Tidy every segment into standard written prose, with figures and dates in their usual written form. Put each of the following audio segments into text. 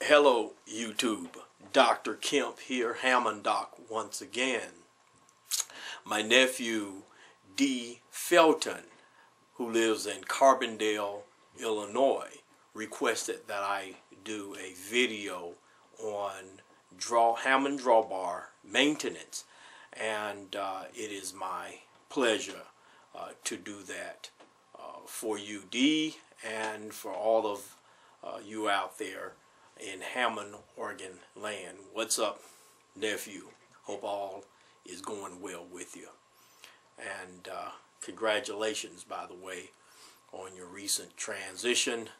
Hello YouTube, Dr. Kemp here, Hammond Doc once again. My nephew D. Felton, who lives in Carbondale, Illinois, requested that I do a video on Hammond Drawbar Maintenance, and it is my pleasure to do that for you, D, and for all of you out there in Hammond, Oregon land. What's up, nephew? Hope all is going well with you. And congratulations, by the way, on your recent transition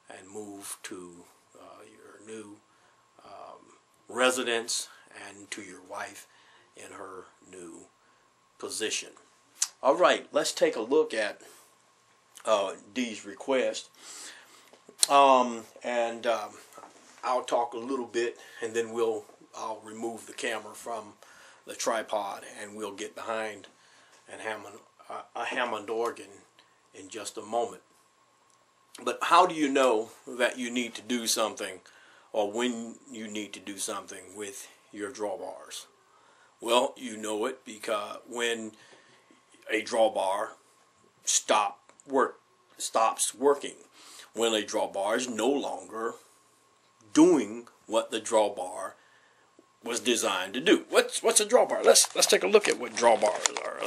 and move to your new residence, and to your wife in her new position. All right, let's take a look at D's request. I'll talk a little bit, and then I'll remove the camera from the tripod, and we'll get behind a Hammond organ in just a moment. But how do you know that you need to do something, or when you need to do something with your drawbars? Well, you know it because when a drawbar stops working, when a drawbar is no longer doing what the drawbar was designed to do. What's a drawbar? Let's take a look at what drawbars are.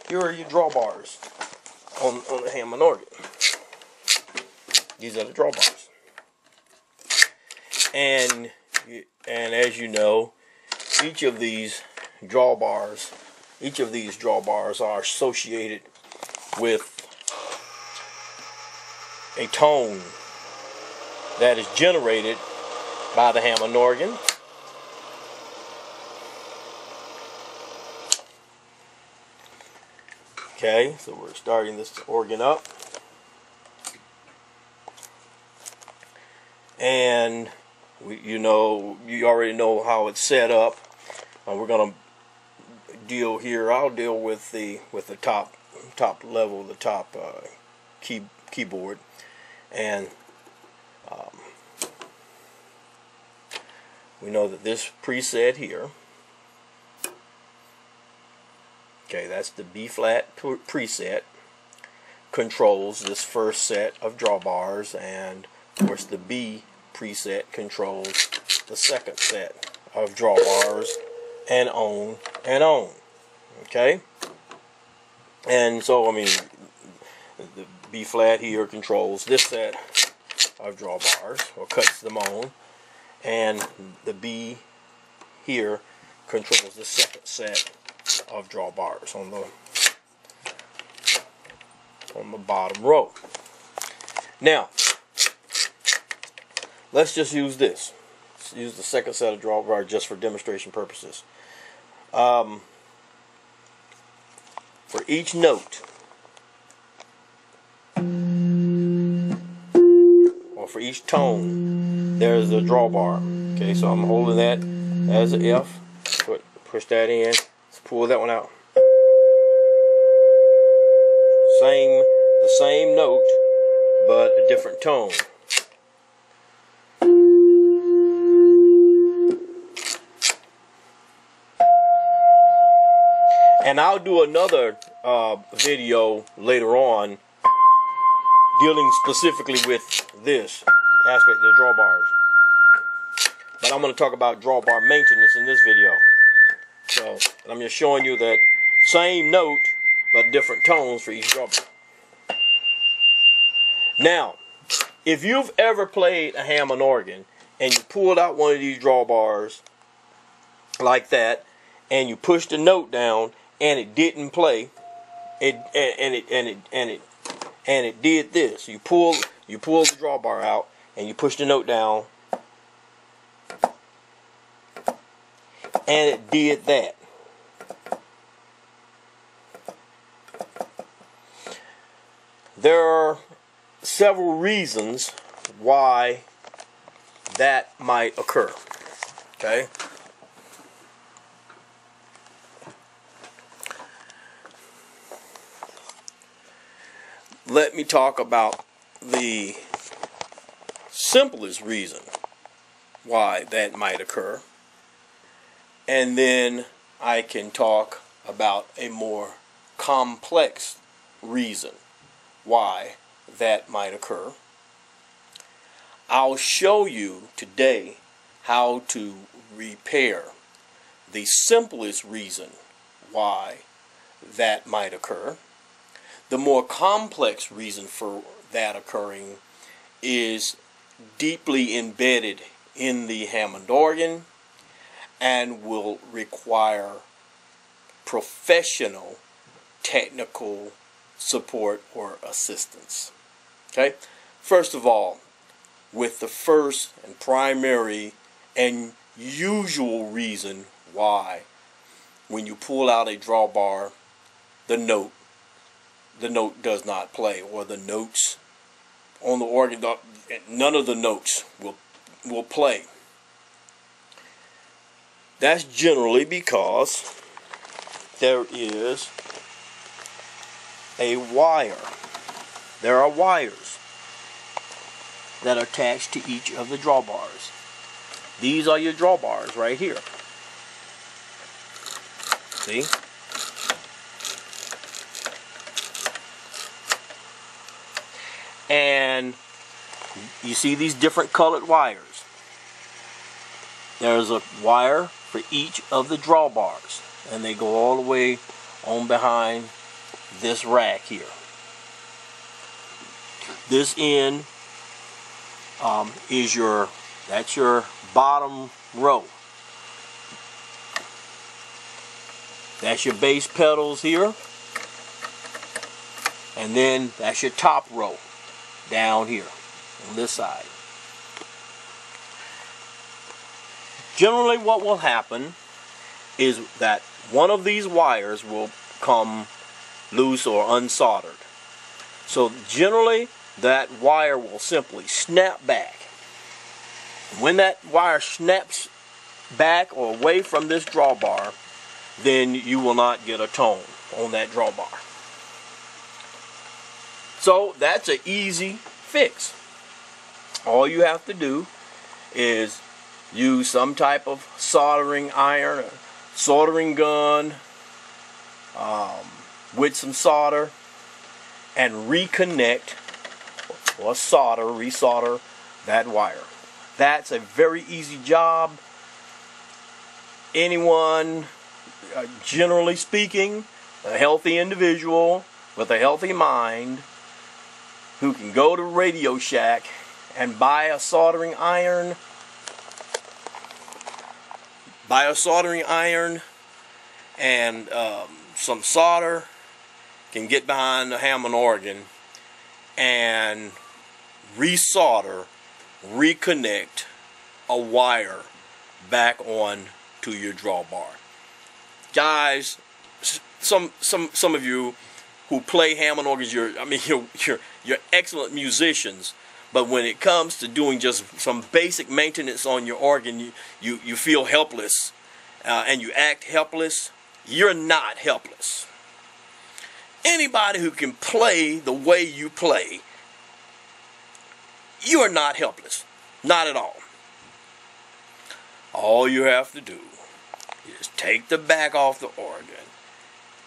Here are your drawbars on the Hammond organ. These are the drawbars, and as you know, each of these drawbars are associated with a tone that is generated by the Hammond organ. Okay, so we're starting this organ up, and you already know how it's set up. We're gonna deal here. I'll deal with the top level, the top keyboard, and we know that this preset here, okay, that's the B flat preset, controls this first set of drawbars, and of course the B preset controls the second set of drawbars, and on and on. Okay, and so I mean, the B flat here controls this set of drawbars, or cuts them on, and the B here controls the second set of drawbars on the bottom row. Now, let's just use this. Let's use the second set of drawbars just for demonstration purposes. For each note, or for each tone, there's a drawbar. Okay, so I'm holding that as an F. Push that in. Let's pull that one out. The same note, but a different tone. And I'll do another video later on dealing specifically with this aspect of the drawbars. But I'm going to talk about drawbar maintenance in this video. So I'm just showing you that same note, but different tones for each drawbar. Now, if you've ever played a Hammond organ and you pulled out one of these drawbars like that, and you pushed the note down and it didn't play, it did this. You pull the drawbar out and you push the note down, and it did that. There are several reasons why that might occur. Okay? Let me talk about the simplest reason why that might occur. And then I can talk about a more complex reason why that might occur. I'll show you today how to repair the simplest reason why that might occur. The more complex reason for that occurring is deeply embedded in the Hammond organ and will require professional technical support or assistance. Okay? First of all, with the first and primary and usual reason why when you pull out a drawbar, the note does not play, or the notes on the organ, none of the notes will play. That's generally because there is a wire. There are wires that are attached to each of the drawbars. These are your drawbars right here. See? And you see these different colored wires. There's a wire for each of the drawbars, and they go all the way on behind this rack here. This end is that's your bottom row. That's your bass pedals here, and then that's your top row down here on this side. Generally what will happen is that one of these wires will come loose or unsoldered. So generally that wire will simply snap back. When that wire snaps back or away from this drawbar, then you will not get a tone on that drawbar. So that's an easy fix. All you have to do is use some type of soldering iron, or soldering gun with some solder, and reconnect or resolder that wire. That's a very easy job. Anyone, generally speaking, a healthy individual with a healthy mind who can go to Radio Shack and buy a soldering iron, and some solder, can get behind the Hammond organ and resolder, reconnect a wire back on to your drawbar. Guys, some of you who play Hammond organs, you're excellent musicians, but when it comes to doing just some basic maintenance on your organ, you feel helpless, and you act helpless. You're not helpless. Anybody who can play the way you play, you are not helpless. Not at all. All you have to do is take the back off the organ,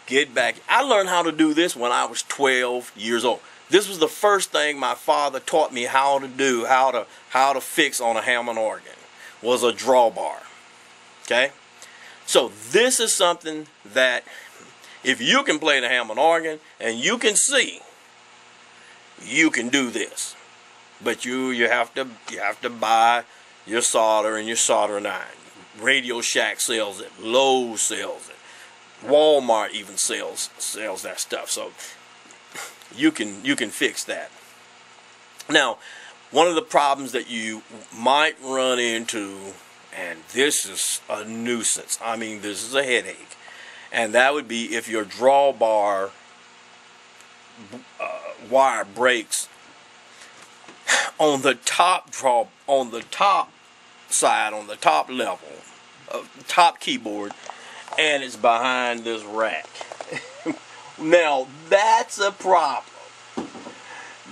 get back. I learned how to do this when I was 12 years old. This was the first thing my father taught me how to do, how to fix on a Hammond organ, was a drawbar. Okay? So this is something that if you can play the Hammond organ and you can see, you can do this. But you have to buy your solder and your soldering iron. Radio Shack sells it, Lowe's sells it, Walmart even sells that stuff. So you can fix that. Now, one of the problems that you might run into, and this is a nuisance, I mean this is a headache, and that would be if your drawbar wire breaks on the top side, on the top level of the top keyboard, and it's behind this rack. Now that's a problem.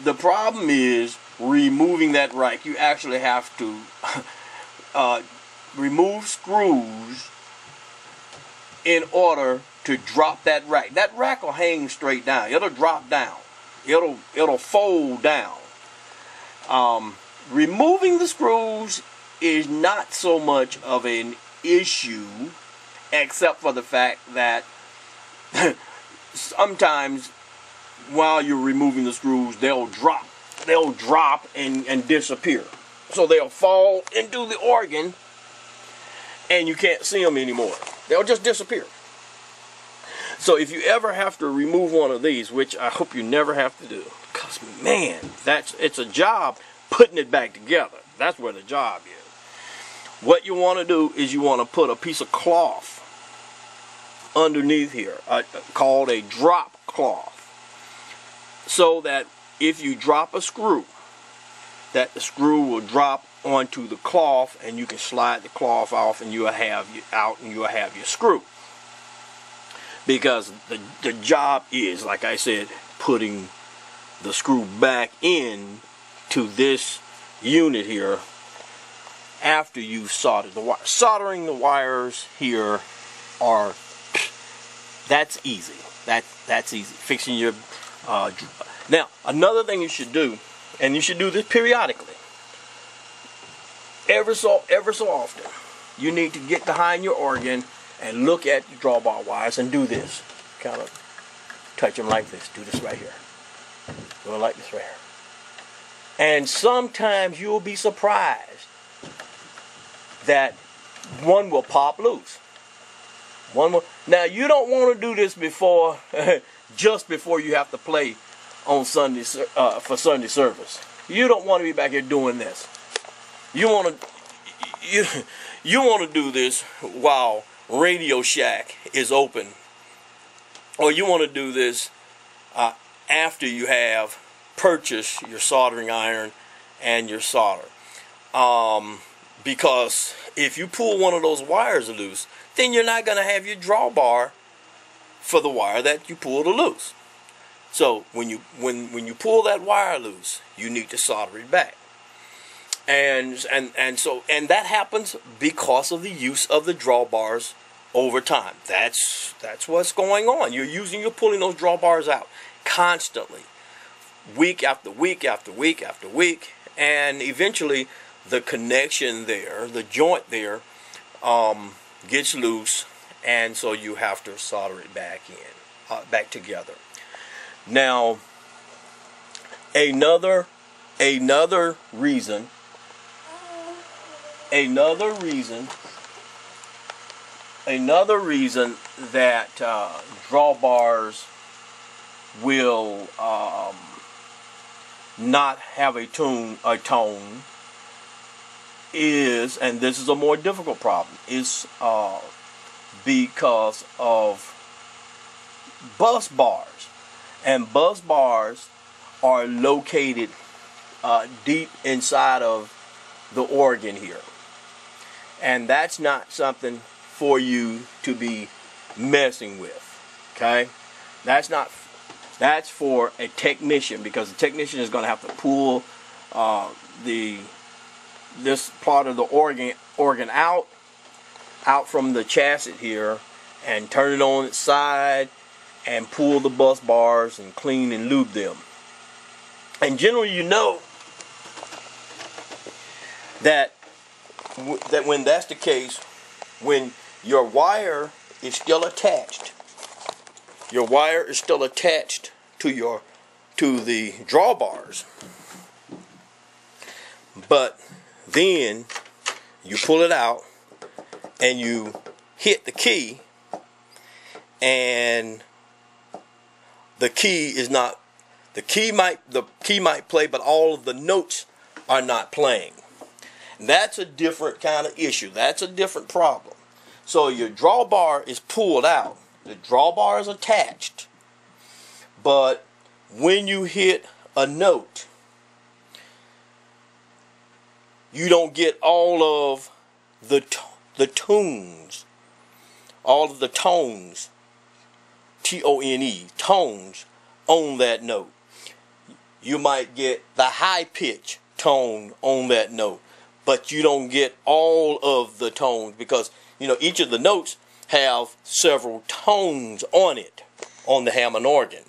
The problem is removing that rack, you actually have to remove screws in order to drop that rack. That rack will hang straight down. It'll drop down. It'll fold down. Removing the screws is not so much of an issue, except for the fact that sometimes while you're removing the screws, they'll drop and disappear. So they'll fall into the organ and you can't see them anymore. They'll just disappear. So if you ever have to remove one of these, which I hope you never have to do, because man, it's a job putting it back together. That's where the job is. What you want to do is you want to put a piece of cloth underneath here, called a drop cloth, so that if you drop a screw, that the screw will drop onto the cloth and you can slide the cloth off and you'll have your screw. Because the job is, like I said, putting the screw back in to this unit here after you've soldered the wire. Soldering the wires here that's easy. That's easy. Fixing your now, another thing you should do, and you should do this periodically, ever so often, you need to get behind your organ and look at your drawbar wires and do this. Kind of touch them like this. Do this right here. Do it like this right here. And sometimes you'll be surprised that one will pop loose. Now, you don't want to do this before, just before you have to play on Sunday for Sunday service. You don't want to be back here doing this. You want to do this while Radio Shack is open, or you want to do this after you have purchased your soldering iron and your solder. Because if you pull one of those wires loose, then you're not going to have your drawbar for the wire that you pulled loose. So when you pull that wire loose, you need to solder it back. And that happens because of the use of the drawbars over time. That's what's going on. You're pulling those drawbars out constantly, week after week after week after week, and eventually the connection there, the joint there, gets loose, and so you have to solder it back together. Now, another reason that drawbars will not have a tone is, and this is a more difficult problem, is because of bus bars. And bus bars are located deep inside of the organ here. And that's not something for you to be messing with. Okay? That's for a technician, because the technician is going to have to pull this part of the organ out from the chassis here and turn it on its side and pull the bus bars and clean and lube them. And generally, you know that when that's the case, when your wire is still attached, to the drawbars, but then you pull it out and you hit the key, and the key might play, but all of the notes are not playing. That's a different kind of issue. That's a different problem. So your drawbar is pulled out. The drawbar is attached. But when you hit a note, you don't get all of the tunes, all of the tones, T-O-N-E, tones on that note. you might get the high pitch tone on that note, but you don't get all of the tones, because you know each of the notes have several tones on it on the Hammond organ.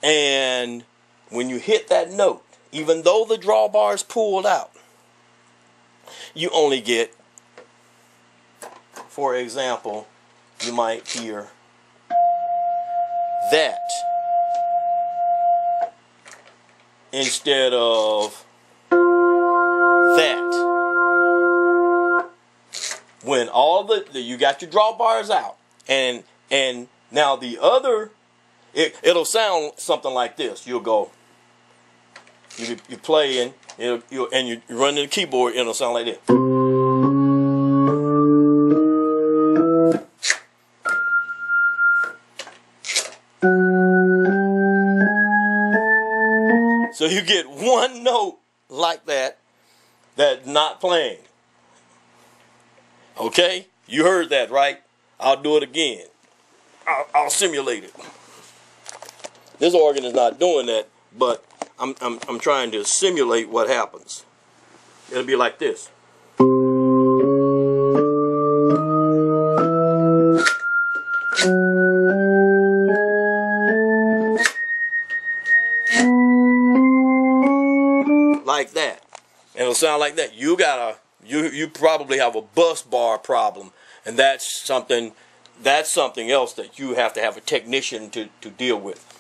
And when you hit that note, even though the drawbar is pulled out, you only get, for example, you might hear that instead of that. When all the you got your drawbars out, and now the other, it'll sound something like this. You'll go, you're playing, and you're running the keyboard, and it'll sound like this. So you get one note like that that's not playing. Okay? You heard that, right? I'll do it again. I'll simulate it. This organ is not doing that, but I'm trying to simulate what happens. It'll be like this. Like that. And it'll sound like that. You probably have a bus bar problem, and that's something else that you have to have a technician to deal with.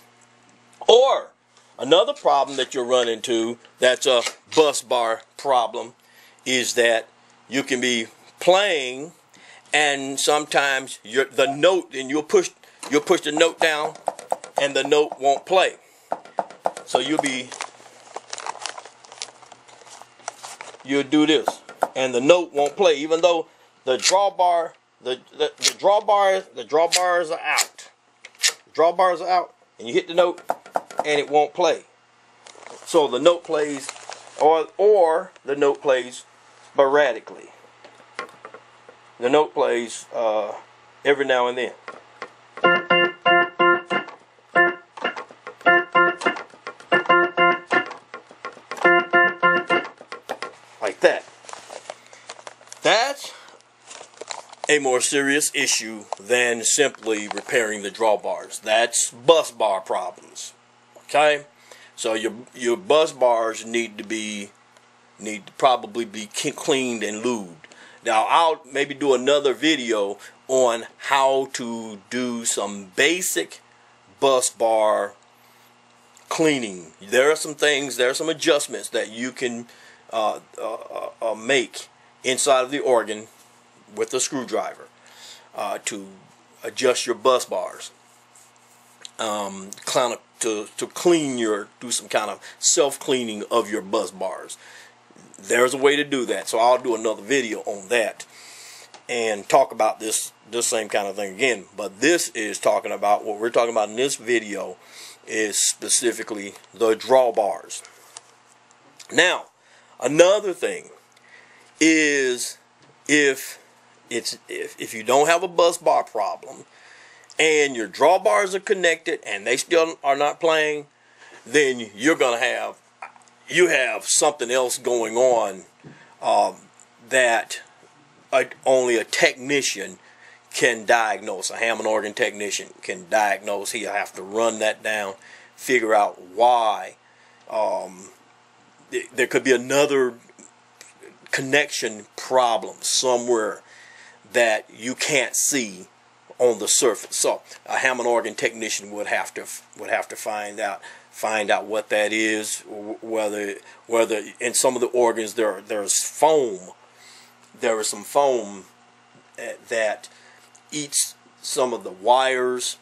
Or another problem that you'll run into that's a bus bar problem is that you can be playing, and sometimes the note, and you'll push the note down and the note won't play. So you'll do this, and the note won't play, even though the drawbars are out. The drawbars are out, and you hit the note, and it won't play. So the note plays, or the note plays sporadically. The note plays every now and then. Like that. That's a more serious issue than simply repairing the drawbars. That's bus bar problems. Okay? So your bus bars need to probably be cleaned and lubed. Now I'll maybe do another video on how to do some basic bus bar cleaning. There are some things, there are some adjustments that you can make inside of the organ with a screwdriver to adjust your bus bars, to do some kind of self-cleaning of your bus bars. There's a way to do that, so I'll do another video on that and talk about this same kind of thing again. But this is talking about, what we're talking about in this video is specifically the drawbars. Now, another thing is if you don't have a bus bar problem and your drawbars are connected and they still are not playing, then you have something else going on that only a technician can diagnose. A Hammond organ technician can diagnose. He'll have to run that down, figure out why. There could be another connection problem somewhere that you can't see on the surface. So a Hammond organ technician would have to find out what that is, whether in some of the organs there's foam. There is some foam that eats some of the wires,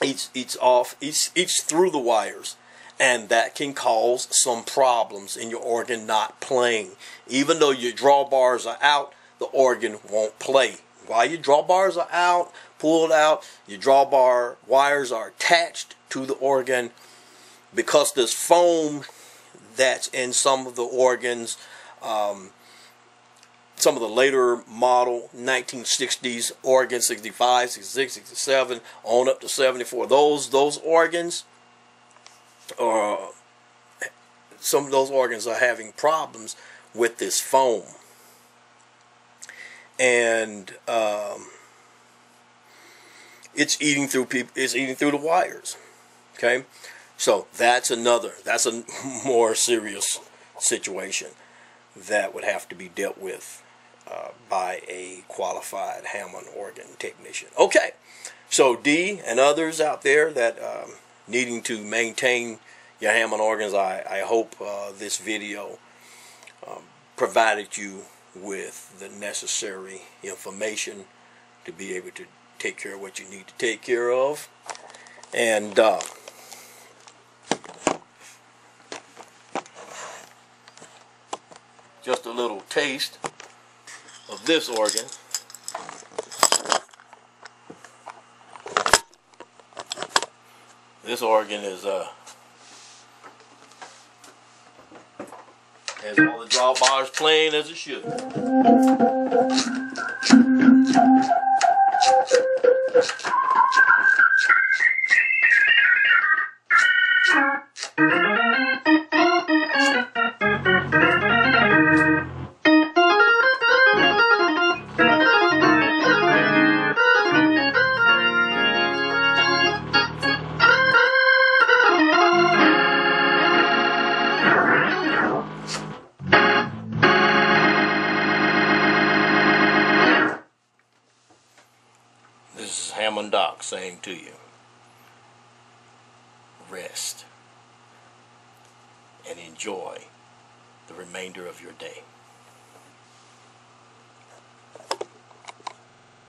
eats through the wires, and that can cause some problems in your organ not playing. Even though your drawbars are out, the organ won't play. While your drawbars are out, pulled out, your drawbar wires are attached to the organ. Because there's foam that's in some of the organs, some of the later model 1960s organs, 65, 66, 67, on up to 74, those organs, or some of those organs are having problems with this foam, and it's eating through the wires. Okay, so that's a more serious situation that would have to be dealt with by a qualified Hammond organ technician. Okay, so D and others out there that needing to maintain your Hammond organs, I hope this video provided you with the necessary information to be able to take care of what you need to take care of. And just a little taste of this organ. This organ is has all the drawbars playing as it should. This is Hammond Doc saying to you, rest and enjoy the remainder of your day.